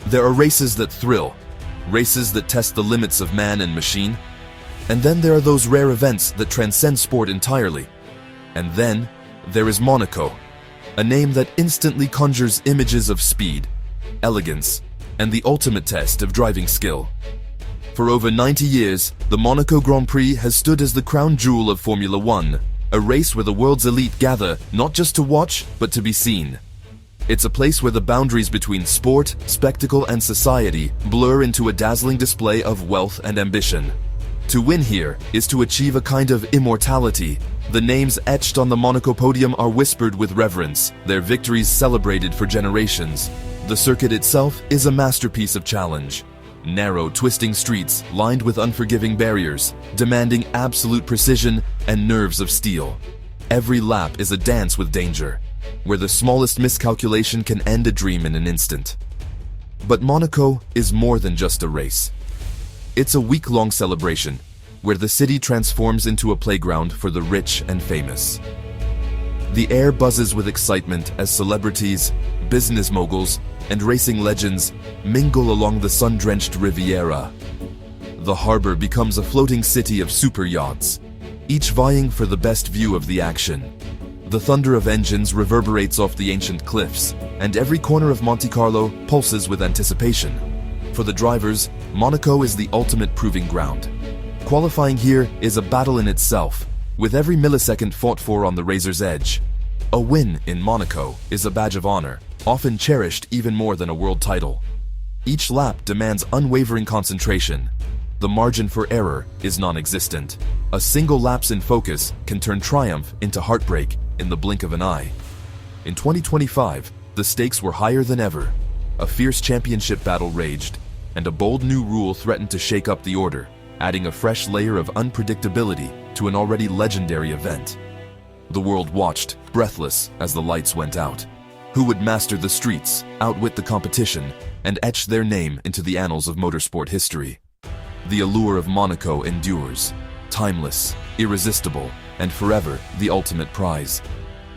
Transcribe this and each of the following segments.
There are races that thrill, races that test the limits of man and machine, and then there are those rare events that transcend sport entirely. And then there is Monaco, a name that instantly conjures images of speed, elegance, and the ultimate test of driving skill. For over 90 years, the Monaco Grand Prix has stood as the crown jewel of Formula One, a race where the world's elite gather not just to watch, but to be seen. It's a place where the boundaries between sport, spectacle, and society blur into a dazzling display of wealth and ambition. To win here is to achieve a kind of immortality. The names etched on the Monaco podium are whispered with reverence, their victories celebrated for generations. The circuit itself is a masterpiece of challenge. Narrow, twisting streets lined with unforgiving barriers, demanding absolute precision and nerves of steel. Every lap is a dance with danger, where the smallest miscalculation can end a dream in an instant. But Monaco is more than just a race. It's a week-long celebration, where the city transforms into a playground for the rich and famous. The air buzzes with excitement as celebrities, business moguls, and racing legends mingle along the sun-drenched Riviera. The harbor becomes a floating city of super yachts, each vying for the best view of the action. The thunder of engines reverberates off the ancient cliffs, and every corner of Monte Carlo pulses with anticipation. For the drivers, Monaco is the ultimate proving ground. Qualifying here is a battle in itself, with every millisecond fought for on the razor's edge. A win in Monaco is a badge of honor, often cherished even more than a world title. Each lap demands unwavering concentration. The margin for error is non-existent. A single lapse in focus can turn triumph into heartbreak in the blink of an eye. In 2025, the stakes were higher than ever. A fierce championship battle raged, and a bold new rule threatened to shake up the order, adding a fresh layer of unpredictability to an already legendary event. The world watched, breathless, as the lights went out. Who would master the streets, outwit the competition, and etch their name into the annals of motorsport history? The allure of Monaco endures, timeless, irresistible, and forever the ultimate prize.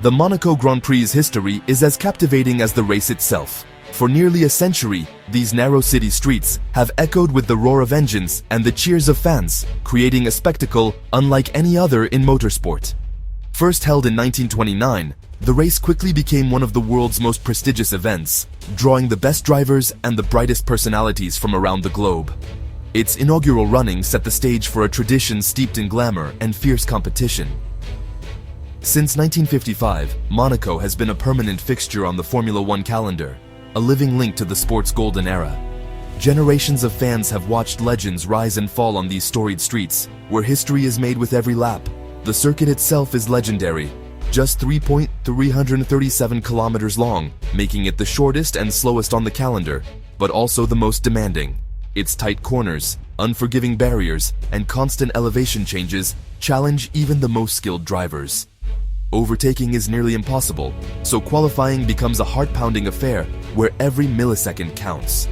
The Monaco Grand Prix's history is as captivating as the race itself. For nearly a century, these narrow city streets have echoed with the roar of engines and the cheers of fans, creating a spectacle unlike any other in motorsport. First held in 1929, the race quickly became one of the world's most prestigious events, drawing the best drivers and the brightest personalities from around the globe. Its inaugural running set the stage for a tradition steeped in glamour and fierce competition. Since 1955, Monaco has been a permanent fixture on the Formula One calendar, a living link to the sport's golden era. Generations of fans have watched legends rise and fall on these storied streets, where history is made with every lap. The circuit itself is legendary, just 3.337 kilometers long, making it the shortest and slowest on the calendar, but also the most demanding. Its tight corners, unforgiving barriers, and constant elevation changes challenge even the most skilled drivers. Overtaking is nearly impossible, so qualifying becomes a heart-pounding affair where every millisecond counts.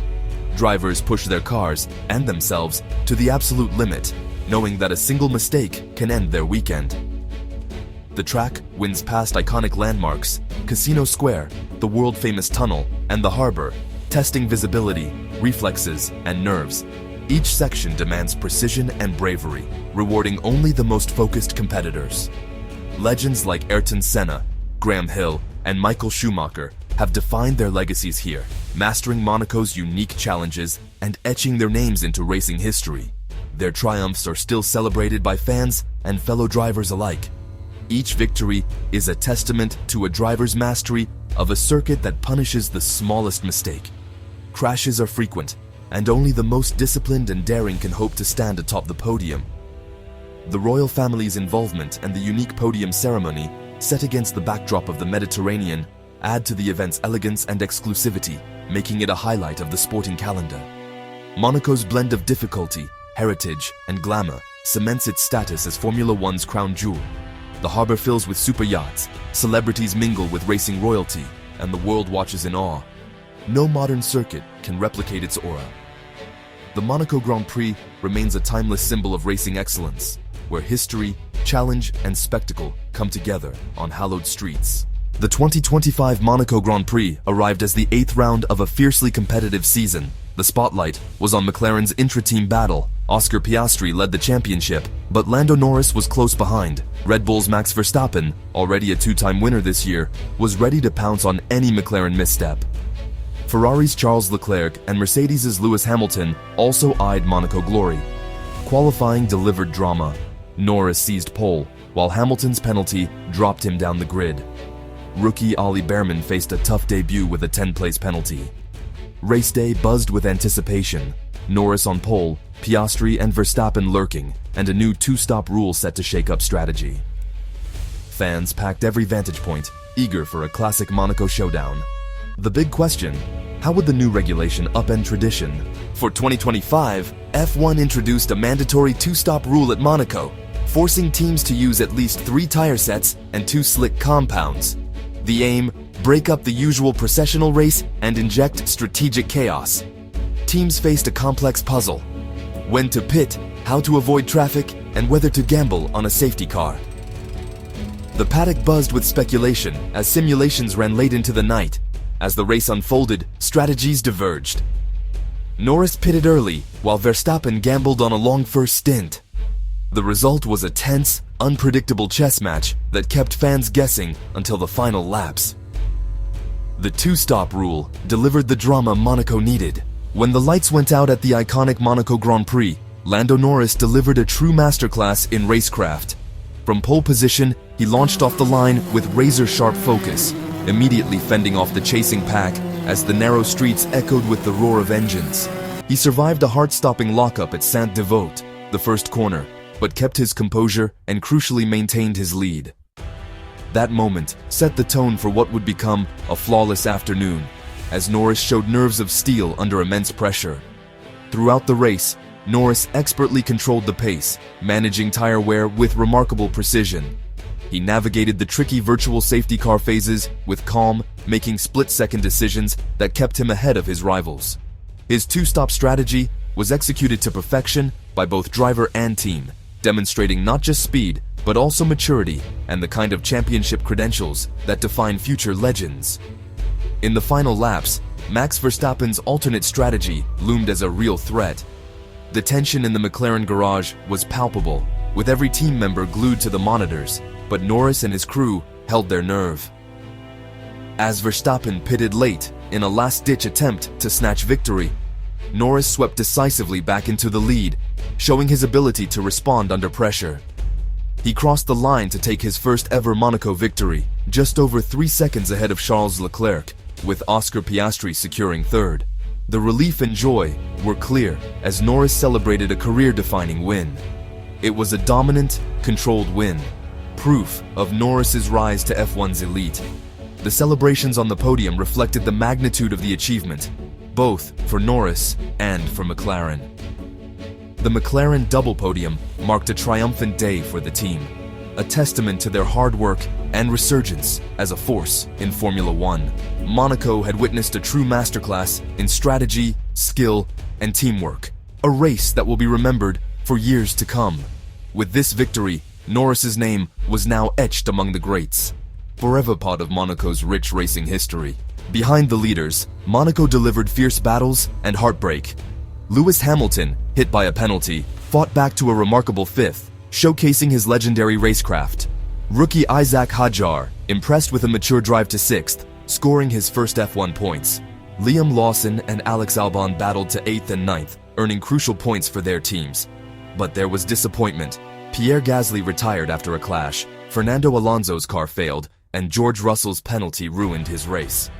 Drivers push their cars and themselves to the absolute limit, knowing that a single mistake can end their weekend. The track winds past iconic landmarks, Casino Square, the world-famous tunnel, and the harbor, testing visibility, reflexes, and nerves. Each section demands precision and bravery, rewarding only the most focused competitors. Legends like Ayrton Senna, Graham Hill, and Michael Schumacher have defined their legacies here, mastering Monaco's unique challenges and etching their names into racing history. Their triumphs are still celebrated by fans and fellow drivers alike. Each victory is a testament to a driver's mastery of a circuit that punishes the smallest mistake. Crashes are frequent, and only the most disciplined and daring can hope to stand atop the podium. The royal family's involvement and the unique podium ceremony, set against the backdrop of the Mediterranean, add to the event's elegance and exclusivity, making it a highlight of the sporting calendar. Monaco's blend of difficulty, heritage, and glamour cements its status as Formula One's crown jewel. The harbor fills with super yachts, celebrities mingle with racing royalty, and the world watches in awe. No modern circuit can replicate its aura. The Monaco Grand Prix remains a timeless symbol of racing excellence, where history, challenge, and spectacle come together on hallowed streets. The 2025 Monaco Grand Prix arrived as the 8th round of a fiercely competitive season. The spotlight was on McLaren's intra-team battle. Oscar Piastri led the championship, but Lando Norris was close behind. Red Bull's Max Verstappen, already a two-time winner this year, was ready to pounce on any McLaren misstep. Ferrari's Charles Leclerc and Mercedes' Lewis Hamilton also eyed Monaco glory. Qualifying delivered drama. Norris seized pole, while Hamilton's penalty dropped him down the grid. Rookie Ollie Behrman faced a tough debut with a 10th-place penalty. Race day buzzed with anticipation. Norris on pole, Piastri and Verstappen lurking, and a new two-stop rule set to shake up strategy. Fans packed every vantage point, eager for a classic Monaco showdown. The big question: how would the new regulation upend tradition? For 2025, F1 introduced a mandatory two-stop rule at Monaco, forcing teams to use at least 3 tire sets and 2 slick compounds. The aim: break up the usual processional race and inject strategic chaos. Teams faced a complex puzzle: when to pit, how to avoid traffic, and whether to gamble on a safety car. The paddock buzzed with speculation as simulations ran late into the night. As the race unfolded, strategies diverged. Norris pitted early, while Verstappen gambled on a long first stint. The result was a tense, unpredictable chess match that kept fans guessing until the final laps. The two-stop rule delivered the drama Monaco needed. When the lights went out at the iconic Monaco Grand Prix, Lando Norris delivered a true masterclass in racecraft. From pole position, he launched off the line with razor-sharp focus, immediately fending off the chasing pack as the narrow streets echoed with the roar of engines. He survived a heart-stopping lockup at Saint-Devote, the first corner, but kept his composure and crucially maintained his lead. That moment set the tone for what would become a flawless afternoon, as Norris showed nerves of steel under immense pressure. Throughout the race, Norris expertly controlled the pace, managing tire wear with remarkable precision. He navigated the tricky virtual safety car phases with calm, making split-second decisions that kept him ahead of his rivals. His two-stop strategy was executed to perfection by both driver and team, demonstrating not just speed, but also maturity and the kind of championship credentials that define future legends. In the final laps, Max Verstappen's alternate strategy loomed as a real threat. The tension in the McLaren garage was palpable, with every team member glued to the monitors, but Norris and his crew held their nerve. As Verstappen pitted late in a last-ditch attempt to snatch victory, Norris swept decisively back into the lead, showing his ability to respond under pressure. He crossed the line to take his first ever Monaco victory, just over 3 seconds ahead of Charles Leclerc, with Oscar Piastri securing third. The relief and joy were clear as Norris celebrated a career-defining win. It was a dominant, controlled win, proof of Norris's rise to F1's elite. The celebrations on the podium reflected the magnitude of the achievement, both for Norris and for McLaren. The McLaren double podium marked a triumphant day for the team, a testament to their hard work and resurgence as a force in Formula One. Monaco had witnessed a true masterclass in strategy, skill, and teamwork, a race that will be remembered for years to come. With this victory, Norris's name was now etched among the greats, forever part of Monaco's rich racing history. Behind the leaders, Monaco delivered fierce battles and heartbreak. Lewis Hamilton, hit by a penalty, fought back to a remarkable fifth, showcasing his legendary racecraft. Rookie Isaac Hadjar impressed with a mature drive to sixth, scoring his first F1 points. Liam Lawson and Alex Albon battled to 8th and 9th, earning crucial points for their teams. But there was disappointment. Pierre Gasly retired after a clash, Fernando Alonso's car failed, and George Russell's penalty ruined his race.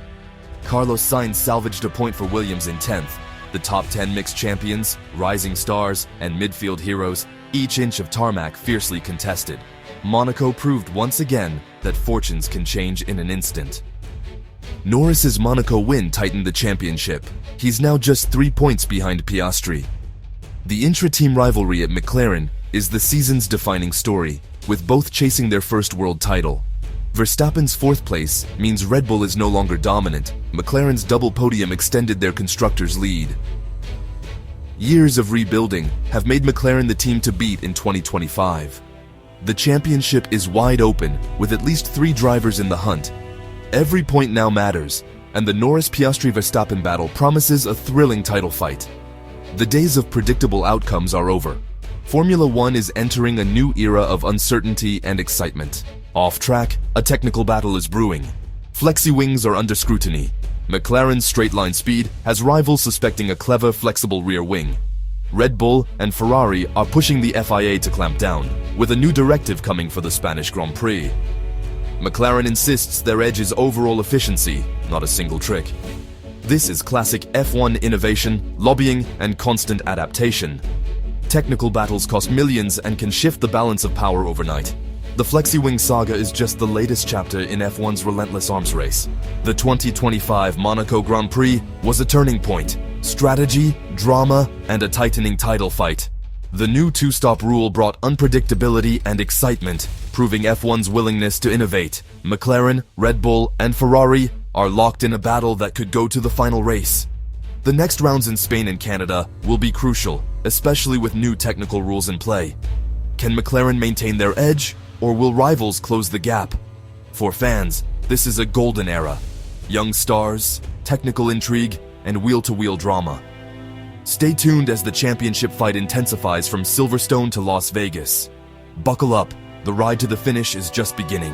Carlos Sainz salvaged a point for Williams in 10th. The top 10 mixed champions, rising stars, and midfield heroes, each inch of tarmac fiercely contested. Monaco proved once again that fortunes can change in an instant. Norris's Monaco win tightened the championship. He's now just 3 points behind Piastri. The intra-team rivalry at McLaren is the season's defining story, with both chasing their first world title. Verstappen's 4th place means Red Bull is no longer dominant. McLaren's double podium extended their constructors' lead. Years of rebuilding have made McLaren the team to beat in 2025. The championship is wide open, with at least 3 drivers in the hunt, Every point now matters, and the Norris-Piastri-Verstappen battle promises a thrilling title fight. The days of predictable outcomes are over. Formula One is entering a new era of uncertainty and excitement. Off track, a technical battle is brewing. Flexi wings are under scrutiny. McLaren's straight-line speed has rivals suspecting a clever, flexible rear wing. Red Bull and Ferrari are pushing the FIA to clamp down, with a new directive coming for the Spanish Grand Prix. McLaren insists their edge is overall efficiency, not a single trick. This is classic F1 innovation, lobbying, and constant adaptation. Technical battles cost millions and can shift the balance of power overnight. The FlexiWing saga is just the latest chapter in F1's relentless arms race. The 2025 Monaco Grand Prix was a turning point. Strategy, drama, and a tightening title fight. The new two-stop rule brought unpredictability and excitement, proving F1's willingness to innovate. McLaren, Red Bull, and Ferrari are locked in a battle that could go to the final race. The next rounds in Spain and Canada will be crucial, especially with new technical rules in play. Can McLaren maintain their edge, or will rivals close the gap? For fans, this is a golden era. Young stars, technical intrigue, and wheel-to-wheel drama. Stay tuned as the championship fight intensifies from Silverstone to Las Vegas. Buckle up, the ride to the finish is just beginning.